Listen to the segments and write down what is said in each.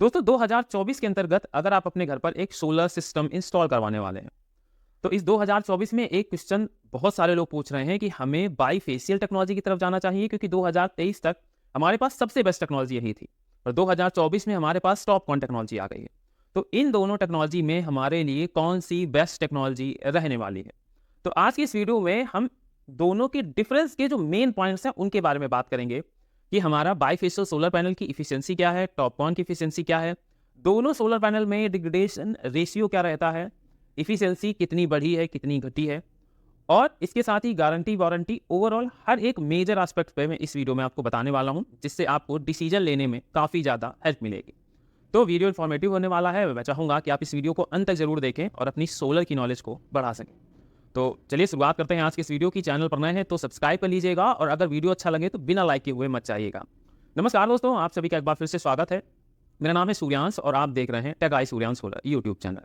दोस्तों 2024 के अंतर्गत अगर आप अपने घर पर एक सोलर सिस्टम इंस्टॉल करवाने वाले हैं तो इस 2024 में एक क्वेश्चन बहुत सारे लोग पूछ रहे हैं कि हमें बाईफेशियल टेक्नोलॉजी की तरफ जाना चाहिए क्योंकि 2023 तक हमारे पास सबसे बेस्ट टेक्नोलॉजी यही थी और 2024 में हमारे पास टॉप कौन टेक्नोलॉजी आ गई है। तो इन दोनों टेक्नोलॉजी में हमारे लिए कौन सी बेस्ट टेक्नोलॉजी रहने वाली है। तो आज की इस वीडियो में हम दोनों के डिफरेंस के जो मेन पॉइंट्स हैं उनके बारे में बात करेंगे कि हमारा बाईफेशियल सोलर पैनल की इफिशियंसी क्या है, टॉपकॉन की इफिशियंसी क्या है, दोनों सोलर पैनल में डिग्रेडेशन रेशियो क्या रहता है, इफिशियंसी कितनी बढ़ी है कितनी घटी है, और इसके साथ ही गारंटी वारंटी ओवरऑल हर एक मेजर एस्पेक्ट पे मैं इस वीडियो में आपको बताने वाला हूं जिससे आपको डिसीजन लेने में काफ़ी ज़्यादा हेल्प मिलेगी। तो वीडियो इन्फॉर्मेटिव होने वाला है। मैं चाहूँगा कि आप इस वीडियो को अंत तक जरूर देखें और अपनी सोलर की नॉलेज को बढ़ा सकें। तो चलिए शुरुआत करते हैं आज के इस वीडियो की। चैनल पर नए हैं तो सब्सक्राइब कर लीजिएगा और अगर वीडियो अच्छा लगे तो बिना लाइक किए हुए मत जाइएगा। नमस्कार दोस्तों, आप सभी का एक बार फिर से स्वागत है। मेरा नाम है सूर्यांश और आप देख रहे हैं tech I Suryansh solar YouTube channel.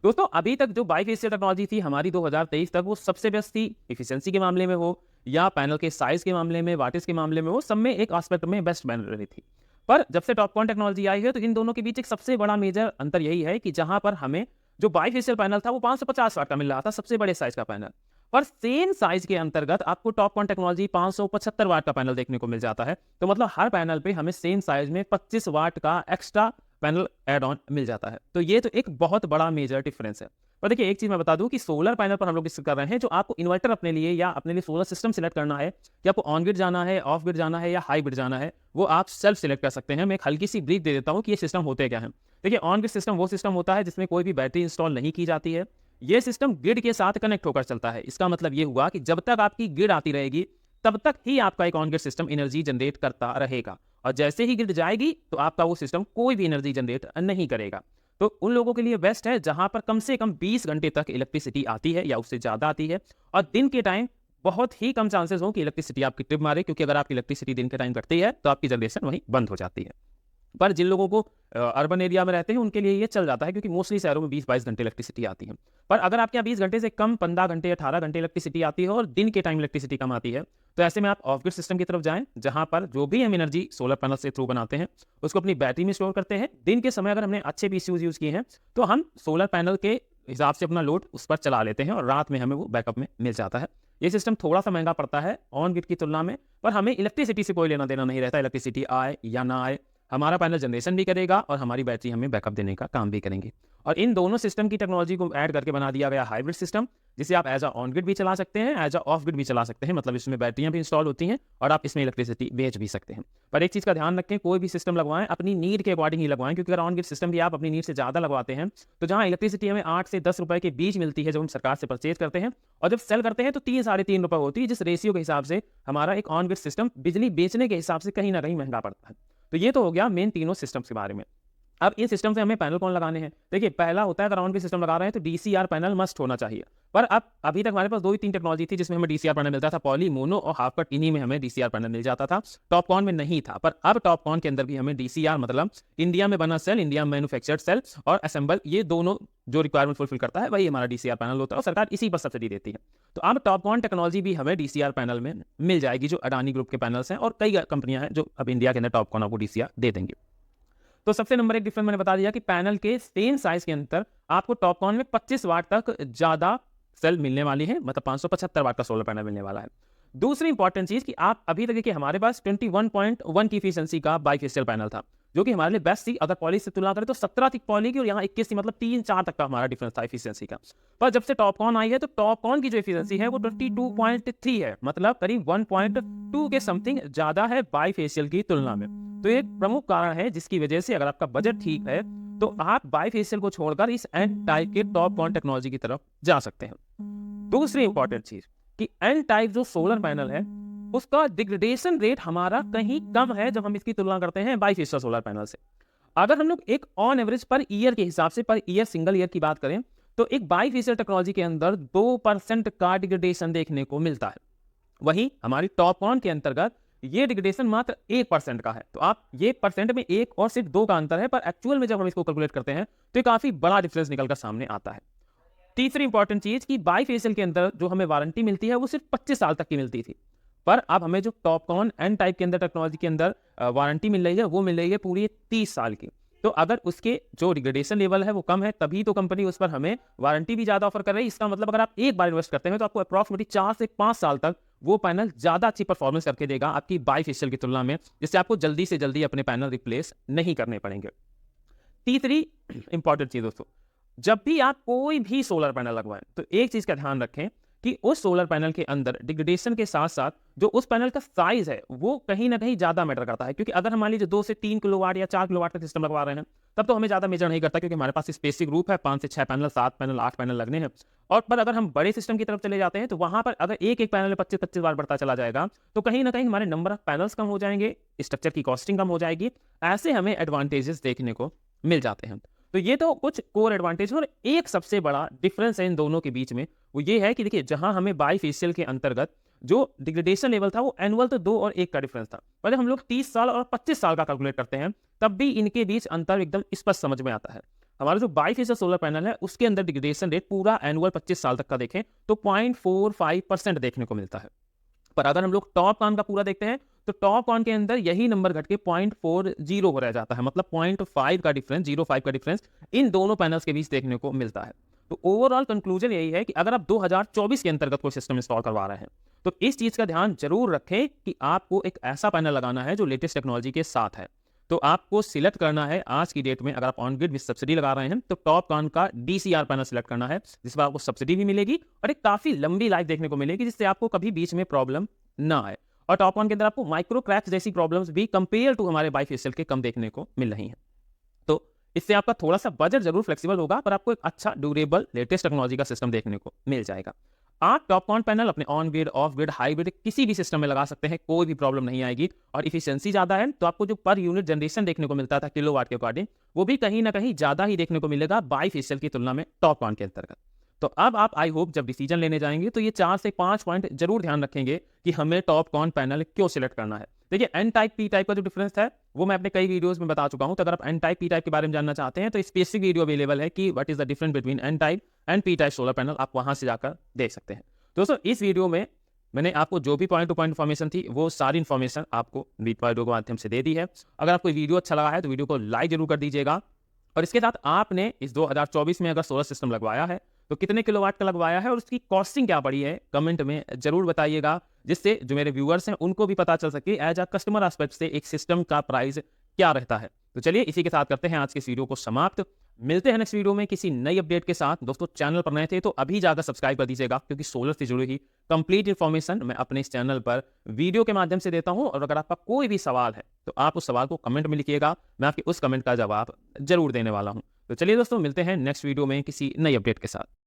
दोस्तों अभी तक जो बाईफेशियल टेक्नोलॉजी थी हमारी 2023 तक वो सबसे बेस्ट थी, इफिशियंसी के मामले में हो या पैनल के साइज के मामले में, वाटेज के मामले में हो, सब में एक एस्पेक्ट में बेस्ट बन रही थी। पर जब से टॉपकॉन टेक्नोलॉजी आई है तो इन दोनों के बीच एक सबसे बड़ा मेजर अंतर यही है कि जहां पर हमें जो बाईफेशियल पैनल था वो 550 वाट का मिल रहा था, सबसे बड़े साइज का पैनल, पर सेम साइज के अंतर्गत आपको टॉपकॉन टेक्नोलॉजी 575 वाट का पैनल देखने को मिल जाता है। तो मतलब हर पैनल पे हमें सेम साइज में 25 वाट का एक्स्ट्रा पैनल एड ऑन मिल जाता है। तो ये तो एक बहुत बड़ा मेजर डिफरेंस है। पर देखिए एक चीज मैं बता दूं कि सोलर पैनल पर हम लोग डिस्कस कर रहे हैं जो आपको इन्वर्टर अपने लिए या अपने लिए सोलर सिस्टम सिलेक्ट करना है कि आपको ऑन ग्रिड जाना है, ऑफ ग्रिड जाना है या हाई ग्रिड जाना है, वो आप सेल्फ सिलेक्ट कर सकते हैं। मैं एक हल्की सी ब्रीफ दे देता हूं कि ये सिस्टम होते क्या है। देखिए ऑन ग्रिड सिस्टम वो सिस्टम होता है जिसमें कोई भी बैटरी इंस्टॉल नहीं की जाती है। ये सिस्टम ग्रिड के साथ कनेक्ट होकर चलता है। इसका मतलब ये हुआ कि जब तक आपकी ग्रिड आती रहेगी तब तक ही आपका एक on grid system energy generate करता रहेगा और जैसे ही ग्रिड जाएगी तो आपका वो सिस्टम कोई भी एनर्जी जनरेट नहीं करेगा। तो उन लोगों के लिए बेस्ट है जहां पर कम से कम 20 घंटे तक इलेक्ट्रिसिटी आती है या उससे ज्यादा आती है और दिन के टाइम बहुत ही कम चांसेस हो कि इलेक्ट्रिसिटी आपकी ट्रिप मारे, क्योंकि अगर आपकी इलेक्ट्रिसिटी दिन के टाइम कटती है तो आपकी जनरेशन वहीं बंद हो जाती है। पर जिन लोगों को अर्बन एरिया में रहते हैं उनके लिए ये चल जाता है क्योंकि मोस्टली शहरों में 20-22 घंटे इलेक्ट्रिसिटी आती है। पर अगर आपके यहाँ 20 घंटे से कम 15 घंटे 18 घंटे इलेक्ट्रिसिटी आती है और दिन के टाइम इलेक्ट्रिसिटी कम आती है तो ऐसे में आप ऑफ ग्रिड सिस्टम की तरफ जाएं जहां पर जो भी हम एनर्जी सोलर पैनल से थ्रू बनाते हैं उसको अपनी बैटरी में स्टोर करते हैं। दिन के समय अगर हमने अच्छे पीसीयूज यूज किए हैं तो हम सोलर पैनल के हिसाब से अपना लोड उस पर चला लेते हैं और रात में हमें वो बैकअप में मिल जाता है। ये सिस्टम थोड़ा सा महंगा पड़ता है ऑन ग्रिड की तुलना में, पर हमें इलेक्ट्रिसिटी से कोई लेना देना नहीं रहता। इलेक्ट्रिसिटी आए या ना आए हमारा पैनल जनरेशन भी करेगा और हमारी बैटरी हमें बैकअप देने का काम भी करेंगे। और इन दोनों सिस्टम की टेक्नोलॉजी को ऐड करके बना दिया गया हाइब्रिड सिस्टम, जिसे आप एज अ ऑन ग्रिड भी चला सकते हैं, एज अ ऑफ ग्रिड भी चला सकते हैं। मतलब इसमें बैटरियां भी इंस्टॉल होती हैं और आप इसमें इलेक्ट्रिसिटी बेच भी सकते हैं। पर एक चीज़ का ध्यान रखें, कोई भी सिस्टम लगवाएं अपनी नीड के अकॉर्डिंग ही लगवाएं, क्योंकि अगर ऑन ग्रिड सिस्टम भी आप अपनी नीड से ज़्यादा लगवाते हैं तो जहाँ इलेक्ट्रिसिटी हमें 8 से 10 रुपए के बीच मिलती है जब हम सरकार से परचेज करते हैं और जब सेल करते हैं तो 3-3.5 रुपए होती है, जिस रेशियो के हिसाब से हमारा एक ऑन ग्रिड सिस्टम बिजली बेचने के हिसाब से कहीं ना कहीं महंगा पड़ता है। तो ये तो हो गया मेन तीनों सिस्टम्स के बारे में। अब इन सिस्टम से हमें पैनल कौन लगाने हैं। देखिए पहला होता है अगर ऑन ग्रिड सिस्टम लगा रहे हैं तो डीसीआर पैनल मस्ट होना चाहिए। पर अब अभी तक हमारे पास 2 ही 3 टेक्नोलॉजी थी जिसमें हमें डीसीआर पैनल मिलता था, पॉली, मोनो और हाफ कट, इन्हीं में हमें डीसीआर पैनल मिल जाता था। टॉपकॉन में नहीं था, पर अब टॉपकॉन के अंदर भी हमें डीसीआर मतलब इंडिया में बना सेल, इंडिया में मैन्युफैक्चर्ड सेल और असेंबल, ये दोनों जो रिक्वायरमेंट फुलफिल करता है वही हमारा डीसीआर पैनल होता है और सरकार इसी पर सब्सिडी देती है। तो अब टॉपकॉन टेक्नोलॉजी भी हमें डीसीआर पैनल में मिल जाएगी जो अडानी ग्रुप के पैनल्स हैं और कई कंपनियां हैं जो अब इंडिया के अंदर टॉपकॉन आपको डीसीआर दे देंगे। तो सबसे नंबर 1 डिफरेंस मैंने बता दिया कि पैनल के सेम साइज के अंदर आपको टॉपकॉन में 25 वाट तक ज्यादा सेल मिलने वाली है, मतलब 575 वाट का सोलर पैनल मिलने वाला है। दूसरी इंपॉर्टेंट चीज कि आप अभी तक देखिए हमारे पास 21.1 की एफिशिएंसी का बाईफेशियल पैनल था जो कि हमारे लिए बेस्ट थी। अगर पॉली से तुलना करें तो 17 थी पॉली की और यहाँ 21 थी, मतलब 3-4 तक का हमारा डिफरेंस था एफिशिएंसी का। पर जब से टॉपकॉन आई है तो टॉपकॉन की जो एफिशिएंसी है वो 22.3 है, मतलब करीब 1.2 के समथिंग ज्यादा है बाईफेशियल की तुलना में। तो एक प्रमुख कारण है जिसकी वजह से अगर आपका बजट ठीक है तो आप बाईफेशियल को छोड़कर इस एन टाइप के टॉपकॉन टेक्नोलॉजी की तरफ जा सकते हैं। दूसरी इंपॉर्टेंट चीज कि एन टाइप जो सोलर पैनल है उसका डिग्रेडेशन रेट हमारा कहीं कम है जब हम इसकी तुलना करते हैं बाईफेशियल सोलर पैनल से। अगर हम लोग एक ऑन एवरेज पर ईयर के हिसाब से, पर ईयर सिंगल ईयर की बात करें तो एक बाईफेशियल टेक्नोलॉजी के अंदर 2% का डिग्रेडेशन देखने को मिलता है। वहीं हमारी टॉपकॉन के अंतर्गत ये डिग्रेडेशन मात्र 1% का है। तो आप ये परसेंट में 1 और सिर्फ 2 का अंतर है, पर एक्चुअल में जब हम इसको कैलकुलेट करते हैं तो ये काफी बड़ा डिफरेंस निकलकर सामने आता है। तीसरी इंपॉर्टेंट चीज कि बाईफेशियल के अंदर जो हमें वारंटी मिलती है वो सिर्फ 25 साल तक की मिलती थी, पर अब हमें जो टॉपकॉन एन टाइप के अंदर टेक्नोलॉजी के अंदर वारंटी मिल रही है वो मिल रही है पूरी 30 साल की। तो अगर उसके जो डिग्रेडेशन लेवल है वो कम है, तभी तो कंपनी उस पर हमें वारंटी भी ज़्यादा ऑफर कर रही है। इसका मतलब अगर आप एक बार इन्वेस्ट करते हैं तो आपको अप्रॉक्सिमेटली 4 से 5 साल तक वो पैनल ज़्यादा अच्छी परफॉर्मेंस करके देगा आपकी बाईफेशियल की तुलना में, जिससे आपको जल्दी से जल्दी अपने पैनल रिप्लेस नहीं करने पड़ेंगे। तीसरी इंपॉर्टेंट चीज़ दोस्तों, जब भी आप कोई भी सोलर पैनल लगवाएं तो एक चीज़ का ध्यान रखें कि उस सोलर पैनल के अंदर डिग्रेडेशन के साथ साथ जो उस पैनल का साइज है वो कहीं ना कहीं ज़्यादा मैटर करता है। क्योंकि अगर हम मान लीजिए 2 से 3 किलोवाट या 4 किलोवाट का सिस्टम लगवा रहे हैं तब तो हमें ज़्यादा मेजर नहीं करता, क्योंकि हमारे पास स्पेसिफिक रूप है 5 से 6 पैनल, 7 पैनल, 8 पैनल लगने हैं। और पर अगर हम बड़े सिस्टम की तरफ चले जाते हैं तो वहां पर अगर एक एक पैनल 25-25 बार बढ़ता चला जाएगा तो कहीं ना कहीं हमारे नंबर ऑफ पैनल्स कम हो जाएंगे, स्ट्रक्चर की कॉस्टिंग कम हो जाएगी। ऐसे हमें एडवांटेजेस देखने को मिल जाते हैं। तो ये तो कुछ कोर एडवांटेज, और एक सबसे बड़ा डिफरेंस है इन दोनों के बीच में, वो ये है कि देखिए जहां हमें बाईफेशियल के अंतर्गत जो डिग्रेडेशन लेवल था वो एनुअल तो 2 और 1 का डिफरेंस था, पहले हम लोग 30 साल और 25 साल का कैलकुलेट करते हैं तब भी इनके बीच अंतर एकदम स्पष्ट समझ में आता है। हमारा जो बाईफेशियल सोलर पैनल है उसके अंदर डिग्रेडेशन रेट पूरा एनुअल 25 साल तक का देखें तो 0.45% देखने को मिलता है। पर अगर हम लोग टॉप कॉन का पूरा देखते हैं तो टॉप कॉन के अंदर यही नंबर घट के 0.40 हो रह जाता है, मतलब 0.5 का डिफरेंस, 0.5 का डिफरेंस इन दोनों पैनल्स के बीच देखने को मिलता है। तो ओवरऑल कंक्लूजन यही है कि अगर आप 2024 के अंतर्गत कोई सिस्टम इंस्टॉल करवा रहे हैं तो इस चीज का ध्यान जरूर रखें कि आपको एक ऐसा पैनल लगाना है जो लेटेस्ट टेक्नोलॉजी के साथ है। तो आपको सिलेक्ट करना है आज की डेट में, अगर आप ऑन ग्रिड विद सब्सिडी लगा रहे हैं तो टॉप कॉन का DCR पैनल सिलेक्ट करना है, जिस पर आपको सब्सिडी भी मिलेगी और एक काफी लंबी लाइफ देखने को मिलेगी, जिससे आपको कभी बीच में प्रॉब्लम ना आए। और टॉप कॉन के अंदर आपको माइक्रो क्रैक्स जैसी प्रॉब्लम्स भी कंपेयर टू हमारे बाईफेशियल के कम देखने को मिल रही हैं। तो इससे आपका थोड़ा सा बजट जरूर फ्लेक्सिबल होगा, पर आपको एक अच्छा ड्यूरेबल लेटेस्ट टेक्नोलॉजी का सिस्टम देखने को मिल जाएगा। आप टॉप कॉन पैनल अपने on grid, of grid, high grid किसी भी सिस्टम में लगा सकते हैं, कोई भी प्रॉब्लम नहीं आएगी। और इफिशियंसी ज्यादा है तो आपको जो पर यूनिट जनरेशन देखने को मिलता था किलोवाट के अकॉर्डिंग, वो भी कहीं ना कहीं ज्यादा ही देखने को मिलेगा बाईफेशियल की तुलना में टॉप कॉन के अंतर्गत। तो अब आप आई होप जब डिसीजन लेने जाएंगे तो ये 4 से 5 पॉइंट जरूर ध्यान रखेंगे कि हमें टॉप कॉन पैनल क्यों सिलेक्ट करना है। देखिए एन टाइप पी टाइप का जो डिफरेंस है वो मैं अपने कई वीडियोस में बता चुका हूं, तो अगर आप एन टाइप पी टाइप के बारे में जानना चाहते हैं तो स्पेसिफिक वीडियो अवेलेबल है कि what is the difference between N type and P type solar panel, आप वहां से जाकर देख सकते हैं। दोस्तों इस वीडियो में मैंने आपको जो भी पॉइंट टू पॉइंट इन्फॉर्मेशन थी वो सारी इन्फॉर्मेशन आपको वीडियो के माध्यम से दे दी है। अगर आपको वीडियो अच्छा लगा है तो वीडियो को लाइक जरूर कर दीजिएगा, और इसके साथ आपने इस 2024 में अगर सोलर सिस्टम लगवाया है तो कितने किलोवाट का लगवाया है और उसकी कॉस्टिंग क्या पड़ी है कमेंट में जरूर बताइएगा, जिससे जो मेरे व्यूअर्स हैं उनको भी पता चल सके एज अ कस्टमर एस्पेक्ट से एक सिस्टम का प्राइस क्या रहता है। तो चलिए इसी के साथ करते हैं आज के इस वीडियो को समाप्त। मिलते हैं नेक्स्ट वीडियो में किसी नई अपडेट के साथ। दोस्तों चैनल पर नए थे तो अभी जाकर सब्सक्राइब कर दीजिएगा, क्योंकि सोलर से जुड़ी हुई कंप्लीट इन्फॉर्मेशन मैं अपने इस चैनल पर वीडियो के माध्यम से देता हूं। और अगर आपका कोई भी सवाल है तो आप उस सवाल को कमेंट में लिखिएगा, मैं आपके उस कमेंट का जवाब जरूर देने वाला हूं। तो चलिए दोस्तों मिलते हैं नेक्स्ट वीडियो में किसी नई अपडेट के साथ।